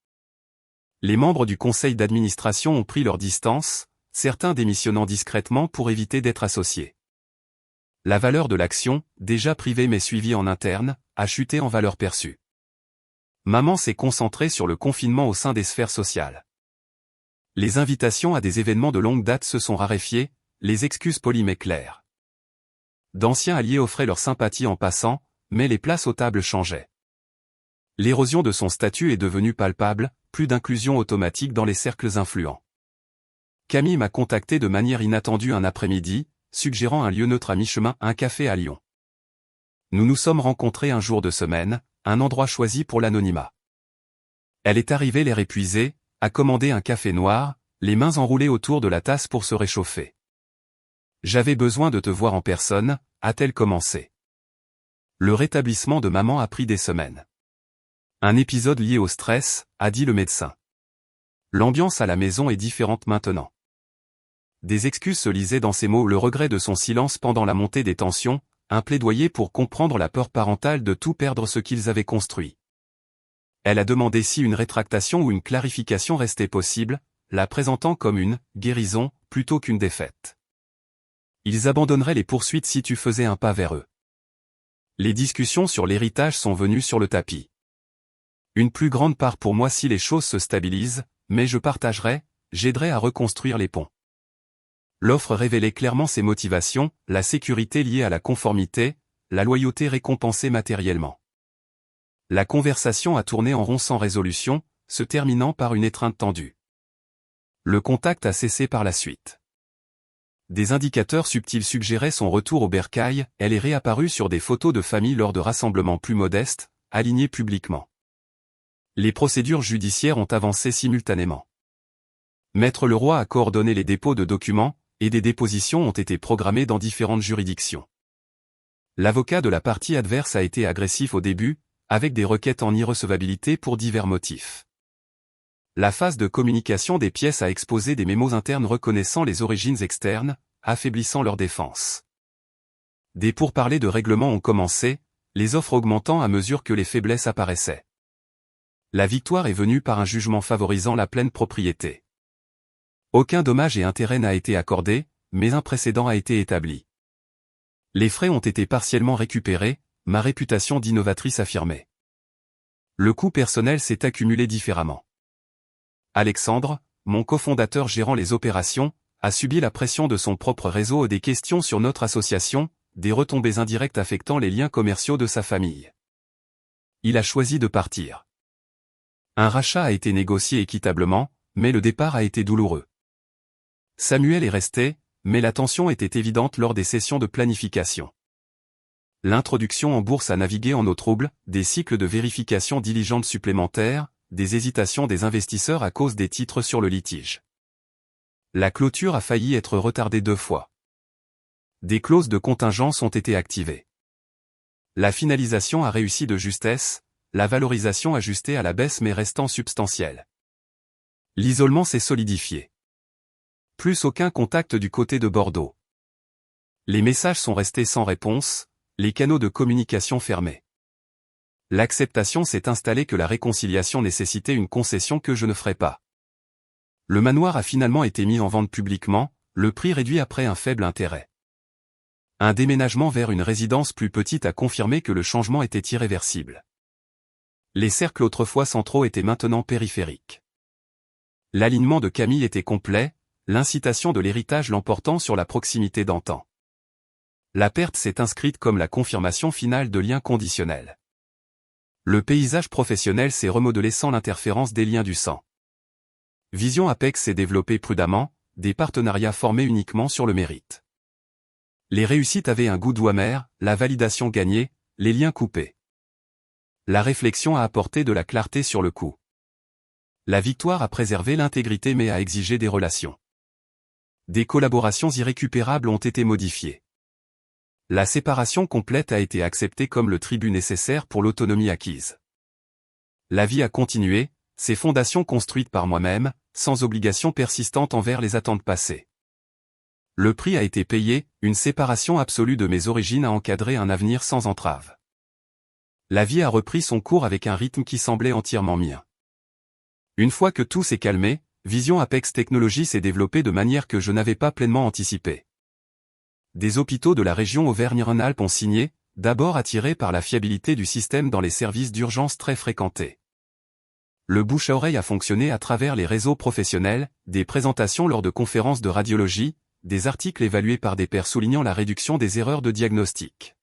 Speaker 1: Les membres du conseil d'administration ont pris leur distance, certains démissionnant discrètement pour éviter d'être associés. La valeur de l'action, déjà privée mais suivie en interne, a chuté en valeur perçue. Maman s'est concentrée sur le confinement au sein des sphères sociales. Les invitations à des événements de longue date se sont raréfiées, les excuses polies mais claires. D'anciens alliés offraient leur sympathie en passant, mais les places aux tables changeaient. L'érosion de son statut est devenue palpable, plus d'inclusion automatique dans les cercles influents. Camille m'a contacté de manière inattendue un après-midi, suggérant un lieu neutre à mi-chemin, un café à Lyon. Nous nous sommes rencontrés un jour de semaine, un endroit choisi pour l'anonymat. Elle est arrivée l'air épuisé, a commandé un café noir, les mains enroulées autour de la tasse pour se réchauffer. « J'avais besoin de te voir en personne », a-t-elle commencé. Le rétablissement de maman a pris des semaines. Un épisode lié au stress, a dit le médecin. L'ambiance à la maison est différente maintenant. Des excuses se lisaient dans ses mots, le regret de son silence pendant la montée des tensions, un plaidoyer pour comprendre la peur parentale de tout perdre ce qu'ils avaient construit. Elle a demandé si une rétractation ou une clarification restait possible, la présentant comme une « guérison » plutôt qu'une défaite. Ils abandonneraient les poursuites si tu faisais un pas vers eux. Les discussions sur l'héritage sont venues sur le tapis. Une plus grande part pour moi si les choses se stabilisent, mais je partagerai, j'aiderai à reconstruire les ponts. L'offre révélait clairement ses motivations, la sécurité liée à la conformité, la loyauté récompensée matériellement. La conversation a tourné en rond sans résolution, se terminant par une étreinte tendue. Le contact a cessé par la suite. Des indicateurs subtils suggéraient son retour au bercail, elle est réapparue sur des photos de famille lors de rassemblements plus modestes, alignés publiquement. Les procédures judiciaires ont avancé simultanément. Maître Leroy a coordonné les dépôts de documents, et des dépositions ont été programmées dans différentes juridictions. L'avocat de la partie adverse a été agressif au début, avec des requêtes en irrecevabilité pour divers motifs. La phase de communication des pièces a exposé des mémos internes reconnaissant les origines externes, affaiblissant leur défense. Des pourparlers de règlement ont commencé, les offres augmentant à mesure que les faiblesses apparaissaient. La victoire est venue par un jugement favorisant la pleine propriété. Aucun dommage et intérêt n'a été accordé, mais un précédent a été établi. Les frais ont été partiellement récupérés, ma réputation d'innovatrice affirmée. Le coût personnel s'est accumulé différemment. Alexandre, mon cofondateur gérant les opérations, a subi la pression de son propre réseau et des questions sur notre association, des retombées indirectes affectant les liens commerciaux de sa famille. Il a choisi de partir. Un rachat a été négocié équitablement, mais le départ a été douloureux. Samuel est resté, mais la tension était évidente lors des sessions de planification. L'introduction en bourse a navigué en eau trouble, des cycles de vérification diligente supplémentaires, des hésitations des investisseurs à cause des titres sur le litige. La clôture a failli être retardée 2 fois. Des clauses de contingence ont été activées. La finalisation a réussi de justesse, la valorisation ajustée à la baisse mais restant substantielle. L'isolement s'est solidifié. Plus aucun contact du côté de Bordeaux. Les messages sont restés sans réponse, les canaux de communication fermés. L'acceptation s'est installée que la réconciliation nécessitait une concession que je ne ferai pas. Le manoir a finalement été mis en vente publiquement, le prix réduit après un faible intérêt. Un déménagement vers une résidence plus petite a confirmé que le changement était irréversible. Les cercles autrefois centraux étaient maintenant périphériques. L'alignement de Camille était complet, l'incitation de l'héritage l'emportant sur la proximité d'antan. La perte s'est inscrite comme la confirmation finale de liens conditionnels. Le paysage professionnel s'est remodelé sans l'interférence des liens du sang. Vision Apex s'est développée prudemment, des partenariats formés uniquement sur le mérite. Les réussites avaient un goût doux amer, la validation gagnée, les liens coupés. La réflexion a apporté de la clarté sur le coup. La victoire a préservé l'intégrité mais a exigé des relations. Des collaborations irrécupérables ont été modifiées. La séparation complète a été acceptée comme le tribut nécessaire pour l'autonomie acquise. La vie a continué, ses fondations construites par moi-même, sans obligation persistante envers les attentes passées. Le prix a été payé, une séparation absolue de mes origines a encadré un avenir sans entrave. La vie a repris son cours avec un rythme qui semblait entièrement mien. Une fois que tout s'est calmé, Vision Apex Technologies s'est développée de manière que je n'avais pas pleinement anticipée. Des hôpitaux de la région Auvergne-Rhône-Alpes ont signé, d'abord attirés par la fiabilité du système dans les services d'urgence très fréquentés. Le bouche-à-oreille a fonctionné à travers les réseaux professionnels, des présentations lors de conférences de radiologie, des articles évalués par des pairs soulignant la réduction des erreurs de diagnostic.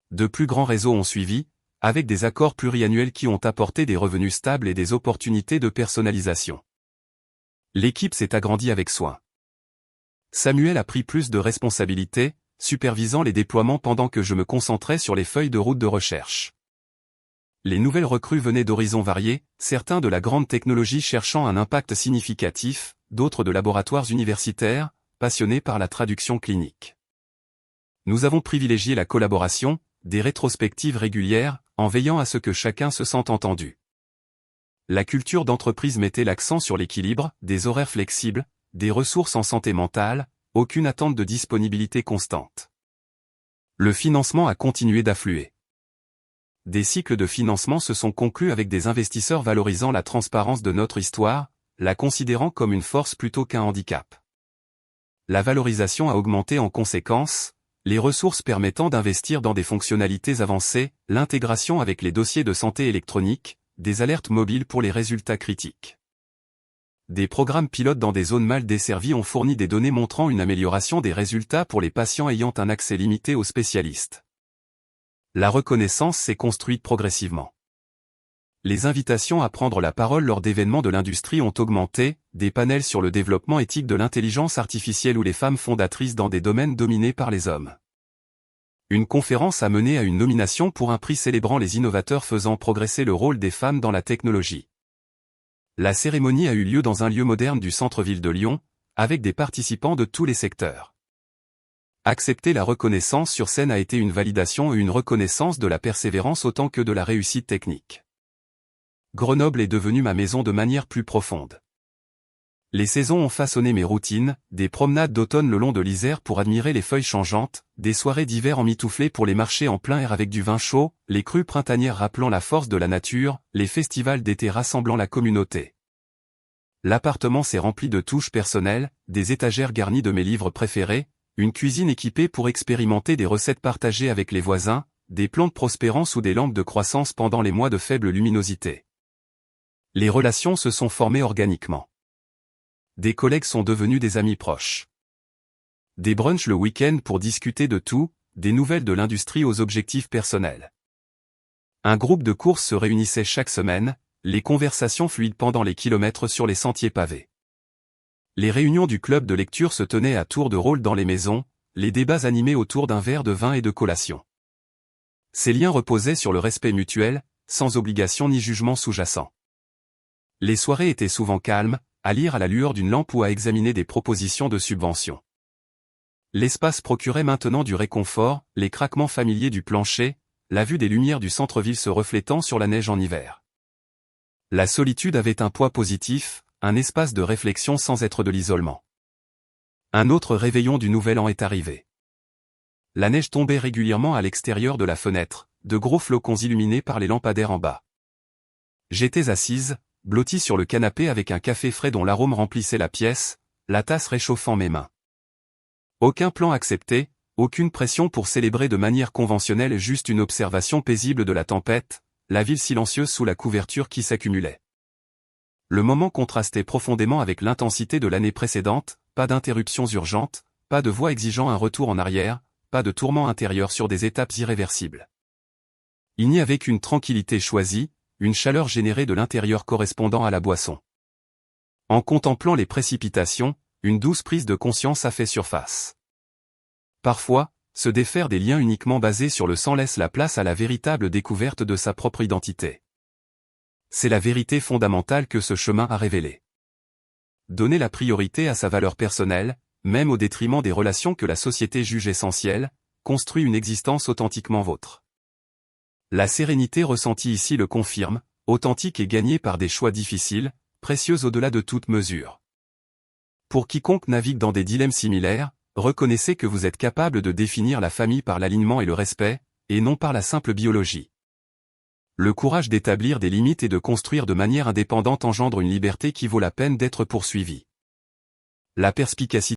Speaker 1: De plus grands réseaux ont suivi, avec des accords pluriannuels qui ont apporté des revenus stables et des opportunités de personnalisation. L'équipe s'est agrandie avec soin. Samuel a pris plus de responsabilités, supervisant les déploiements pendant que je me concentrais sur les feuilles de route de recherche. Les nouvelles recrues venaient d'horizons variés, certains de la grande technologie cherchant un impact significatif, d'autres de laboratoires universitaires, passionnés par la traduction clinique. Nous avons privilégié la collaboration, des rétrospectives régulières, en veillant à ce que chacun se sente entendu. La culture d'entreprise mettait l'accent sur l'équilibre, des horaires flexibles, des ressources en santé mentale, aucune attente de disponibilité constante. Le financement a continué d'affluer. Des cycles de financement se sont conclus avec des investisseurs valorisant la transparence de notre histoire, la considérant comme une force plutôt qu'un handicap. La valorisation a augmenté en conséquence, les ressources permettant d'investir dans des fonctionnalités avancées, l'intégration avec les dossiers de santé électronique, des alertes mobiles pour les résultats critiques. Des programmes pilotes dans des zones mal desservies ont fourni des données montrant une amélioration des résultats pour les patients ayant un accès limité aux spécialistes. La reconnaissance s'est construite progressivement. Les invitations à prendre la parole lors d'événements de l'industrie ont augmenté, des panels sur le développement éthique de l'intelligence artificielle ou les femmes fondatrices dans des domaines dominés par les hommes. Une conférence a mené à une nomination pour un prix célébrant les innovateurs faisant progresser le rôle des femmes dans la technologie. La cérémonie a eu lieu dans un lieu moderne du centre-ville de Lyon, avec des participants de tous les secteurs. Accepter la reconnaissance sur scène a été une validation et une reconnaissance de la persévérance autant que de la réussite technique. Grenoble est devenue ma maison de manière plus profonde. Les saisons ont façonné mes routines, des promenades d'automne le long de l'Isère pour admirer les feuilles changeantes, des soirées d'hiver emmitouflées pour les marchés en plein air avec du vin chaud, les crues printanières rappelant la force de la nature, les festivals d'été rassemblant la communauté. L'appartement s'est rempli de touches personnelles, des étagères garnies de mes livres préférés, une cuisine équipée pour expérimenter des recettes partagées avec les voisins, des plantes prospérant sous des lampes de croissance pendant les mois de faible luminosité. Les relations se sont formées organiquement. Des collègues sont devenus des amis proches. Des brunchs le week-end pour discuter de tout, des nouvelles de l'industrie aux objectifs personnels. Un groupe de course se réunissait chaque semaine, les conversations fluides pendant les kilomètres sur les sentiers pavés. Les réunions du club de lecture se tenaient à tour de rôle dans les maisons, les débats animés autour d'un verre de vin et de collation. Ces liens reposaient sur le respect mutuel, sans obligation ni jugement sous-jacent. Les soirées étaient souvent calmes, à lire à la lueur d'une lampe ou à examiner des propositions de subvention. L'espace procurait maintenant du réconfort, les craquements familiers du plancher, la vue des lumières du centre-ville se reflétant sur la neige en hiver. La solitude avait un poids positif, un espace de réflexion sans être de l'isolement. Un autre réveillon du Nouvel An est arrivé. La neige tombait régulièrement à l'extérieur de la fenêtre, de gros flocons illuminés par les lampadaires en bas. J'étais assise, blottie sur le canapé avec un café frais dont l'arôme remplissait la pièce, la tasse réchauffant mes mains. Aucun plan accepté, aucune pression pour célébrer de manière conventionnelle, juste une observation paisible de la tempête, la ville silencieuse sous la couverture qui s'accumulait. Le moment contrastait profondément avec l'intensité de l'année précédente, pas d'interruptions urgentes, pas de voix exigeant un retour en arrière, pas de tourment intérieur sur des étapes irréversibles. Il n'y avait qu'une tranquillité choisie, une chaleur générée de l'intérieur correspondant à la boisson. En contemplant les précipitations, une douce prise de conscience a fait surface. Parfois, se défaire des liens uniquement basés sur le sang laisse la place à la véritable découverte de sa propre identité. C'est la vérité fondamentale que ce chemin a révélée. Donner la priorité à sa valeur personnelle, même au détriment des relations que la société juge essentielles, construit une existence authentiquement vôtre. La sérénité ressentie ici le confirme, authentique et gagnée par des choix difficiles, précieuse au-delà de toute mesure. Pour quiconque navigue dans des dilemmes similaires, reconnaissez que vous êtes capable de définir la famille par l'alignement et le respect, et non par la simple biologie. Le courage d'établir des limites et de construire de manière indépendante engendre une liberté qui vaut la peine d'être poursuivie. La perspicacité